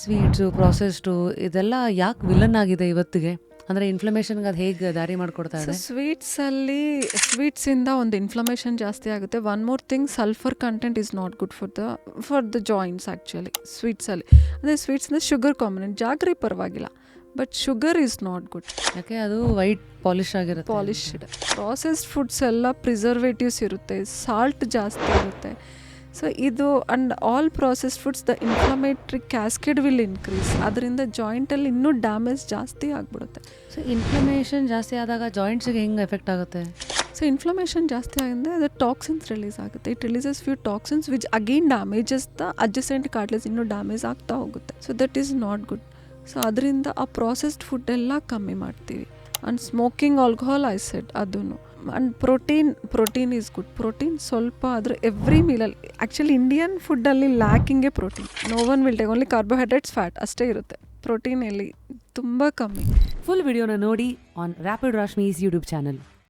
Sweets, ಪ್ರೊಸೆಸ್ಡು ಇದೆಲ್ಲ ಯಾಕೆ villain ಆಗಿದೆ ಇವತ್ತಿಗೆ? ಅಂದರೆ ಇನ್ಫ್ಲಮೇಷನ್ಗೆ ಅದು ಹೇಗೆ ದಾರಿ ಮಾಡಿಕೊಡ್ತಾ ಸೊ ಇದೆ? ಸ್ವೀಟ್ಸಿಂದ ಒಂದು ಇನ್ಫ್ಲಮೇಷನ್ ಜಾಸ್ತಿ ಆಗುತ್ತೆ. One more thing, sulphur content is not good for the joints actually ಸ್ವೀಟ್ಸಲ್ಲಿ. ಅದೇ ಸ್ವೀಟ್ಸಿಂದ ಶುಗರ್ ಕಾಂಬಿನೆಂಟ್, ಜಾಗ್ರಿ ಪರವಾಗಿಲ್ಲ, but sugar is not good. ಯಾಕೆ ಅದು ವೈಟ್ ಪಾಲಿಶ್ ಆಗಿರುತ್ತೆ. ಪಾಲಿಶ್ಡ್ ಪ್ರಾಸೆಸ್ಡ್ ಫುಡ್ಸ್ ಎಲ್ಲ ಪ್ರಿಸರ್ವೇಟಿವ್ಸ್ ಇರುತ್ತೆ, ಸಾಲ್ಟ್ ಜಾಸ್ತಿ ಇರುತ್ತೆ. ಸೊ ಇದು and all processed foods the inflammatory cascade will increase. ಅದರಿಂದ ಜಾಯಿಂಟಲ್ಲಿ ಇನ್ನೂ ಡ್ಯಾಮೇಜ್ ಜಾಸ್ತಿ ಆಗಿಬಿಡುತ್ತೆ. ಸೊ ಇನ್ಫ್ಲಮೇಷನ್ ಜಾಸ್ತಿ ಆದಾಗ ಜಾಯಿಂಟ್ಸಿಗೆ ಹೆಂಗೆ ಎಫೆಕ್ಟ್ ಆಗುತ್ತೆ? ಸೊ ಇನ್ಫ್ಲಮೇಷನ್ ಜಾಸ್ತಿ ಆಗಿದ್ರೆ ಅದು ಟಾಕ್ಸಿನ್ಸ್ ರಿಲೀಸ್ ಆಗುತ್ತೆ. It releases few toxins which again damages the adjacent cartilage, ಇನ್ನೂ ಡ್ಯಾಮೇಜ್ ಆಗ್ತಾ ಹೋಗುತ್ತೆ. So that is not good. So ಅದರಿಂದ ಆ ಪ್ರಾಸೆಸ್ಡ್ ಫುಡ್ ಎಲ್ಲ ಕಮ್ಮಿ ಮಾಡ್ತೀವಿ. And smoking, alcohol, I said ಅದೂ. And protein is good. Protein ಸ್ವಲ್ಪ ಆದರೂ ಎವ್ರಿ ಮೀಲಲ್ಲಿ. ಆ್ಯಕ್ಚುಲಿ ಇಂಡಿಯನ್ ಫುಡ್ಡಲ್ಲಿ ಲ್ಯಾಕಿಂಗೇ protein. No one will take, only carbohydrates, fat ಅಷ್ಟೇ ಇರುತ್ತೆ. ಪ್ರೋಟೀನ್ ಎಲ್ಲಿ ತುಂಬ ಕಮ್ಮಿ. ಫುಲ್ ವಿಡಿಯೋನ ನೋಡಿ on rapid Rashmi's YouTube channel.